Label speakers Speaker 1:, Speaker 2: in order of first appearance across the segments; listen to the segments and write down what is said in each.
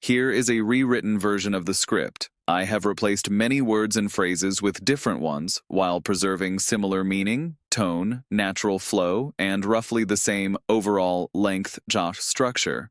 Speaker 1: Here is a rewritten version of the script. I have replaced many words and phrases with different ones while preserving similar meaning, tone, natural flow, and roughly the same overall length Josh structure.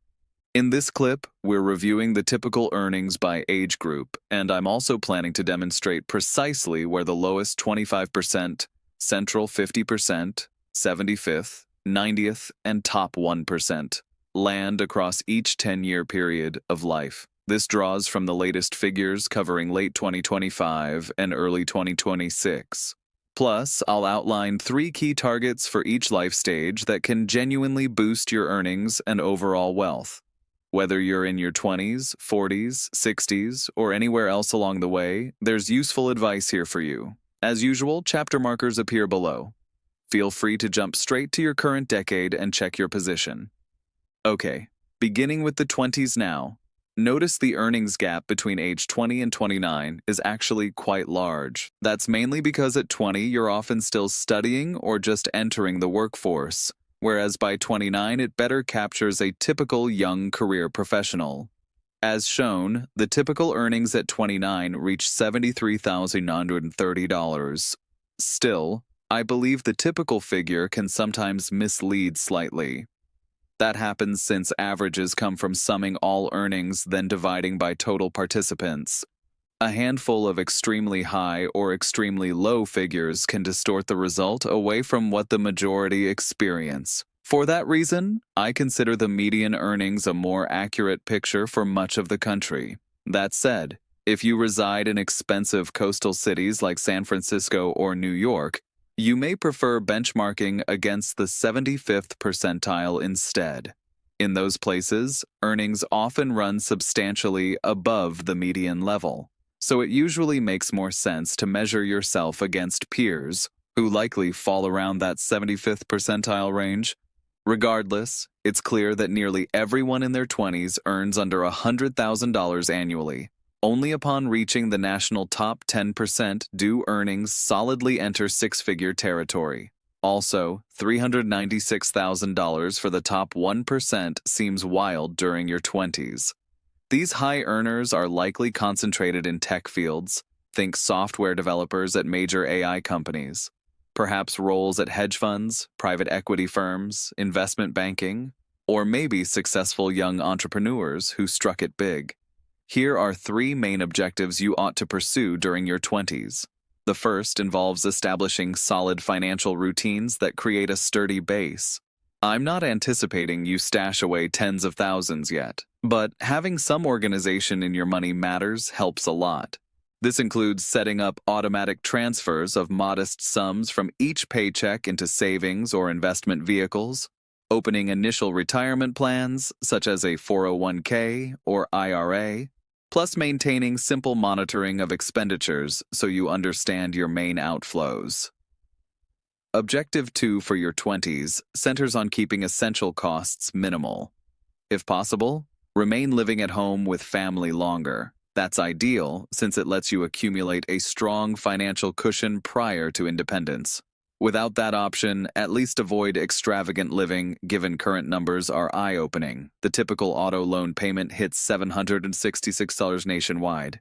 Speaker 1: In this clip, we're reviewing the typical earnings by age group, and I'm also planning to demonstrate precisely where the lowest 25%, central 50%, 75th, 90th, and top 1% land across each 10-year period of life. This draws from the latest figures covering late 2025 and early 2026. Plus, I'll outline 3 key targets for each life stage that can genuinely boost your earnings and overall wealth. Whether you're in your 20s, 40s, 60s, or anywhere else along the way, there's useful advice here for you. As usual, chapter markers appear below. Feel free to jump straight to your current decade and check your position. Okay, beginning with the 20s now. Notice the earnings gap between age 20 and 29 is actually quite large. That's mainly because at 20 you're often still studying or just entering the workforce, whereas by 29 it better captures a typical young career professional. As shown, the typical earnings at 29 reach $73,930. Still, I believe the typical figure can sometimes mislead slightly. That happens since averages come from summing all earnings then dividing by total participants. A handful of extremely high or extremely low figures can distort the result away from what the majority experience. For that reason, I consider the median earnings a more accurate picture for much of the country. That said, if you reside in expensive coastal cities like San Francisco or New York, you may prefer benchmarking against the 75th percentile instead. In those places, earnings often run substantially above the median level, so it usually makes more sense to measure yourself against peers, who likely fall around that 75th percentile range. Regardless, it's clear that nearly everyone in their 20s earns under $100,000 annually. Only upon reaching the national top 10% do earnings solidly enter six-figure territory. Also, $396,000 for the top 1% seems wild during your 20s. These high earners are likely concentrated in tech fields. Think software developers at major AI companies. Perhaps roles at hedge funds, private equity firms, investment banking, or maybe successful young entrepreneurs who struck it big. Here are 3 main objectives you ought to pursue during your 20s. The first involves establishing solid financial routines that create a sturdy base. I'm not anticipating you stash away tens of thousands yet, but having some organization in your money matters helps a lot. This includes setting up automatic transfers of modest sums from each paycheck into savings or investment vehicles, opening initial retirement plans, such as a 401k or IRA, plus maintaining simple monitoring of expenditures so you understand your main outflows. Objective 2 for your 20s centers on keeping essential costs minimal. If possible, remain living at home with family longer. That's ideal since it lets you accumulate a strong financial cushion prior to independence. Without that option, at least avoid extravagant living, given current numbers are eye-opening. The typical auto loan payment hits $766 nationwide.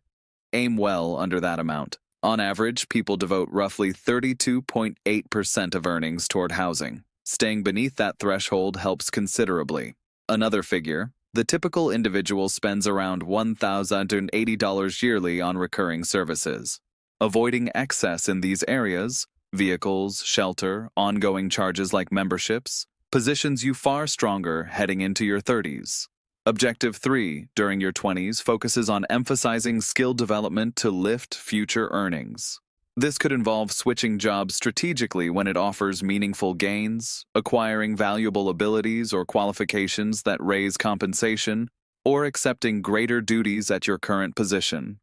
Speaker 1: Aim well under that amount. On average, people devote roughly 32.8% of earnings toward housing. Staying beneath that threshold helps considerably. Another figure, the typical individual spends around $1,080 yearly on recurring services. Avoiding excess in these areas, vehicles, shelter, ongoing charges like memberships, positions you far stronger heading into your 30s. Objective 3, during your 20s, focuses on emphasizing skill development to lift future earnings. This could involve switching jobs strategically when it offers meaningful gains, acquiring valuable abilities or qualifications that raise compensation, or accepting greater duties at your current position.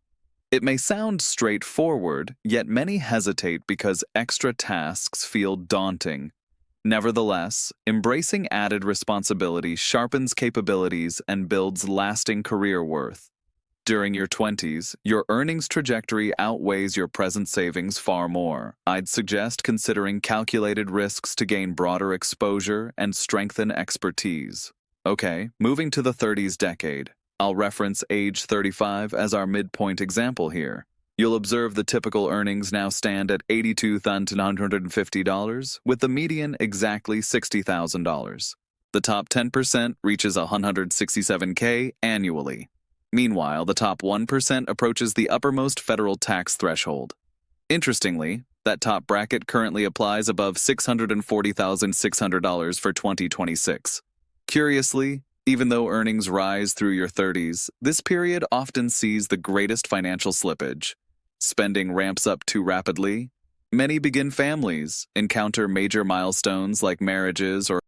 Speaker 1: It may sound straightforward, yet many hesitate because extra tasks feel daunting. Nevertheless, embracing added responsibility sharpens capabilities and builds lasting career worth. During your 20s, your earnings trajectory outweighs your present savings far more. I'd suggest considering calculated risks to gain broader exposure and strengthen expertise. Okay, moving to the 30s decade. I'll reference age 35 as our midpoint example here. You'll observe the typical earnings now stand at $82,950, with the median exactly $60,000. The top 10% reaches $167K annually. Meanwhile, the top 1% approaches the uppermost federal tax threshold. Interestingly, that top bracket currently applies above $640,600 for 2026. Curiously, even though earnings rise through your 30s, this period often sees the greatest financial slippage. Spending ramps up too rapidly. Many begin families, encounter major milestones like marriages or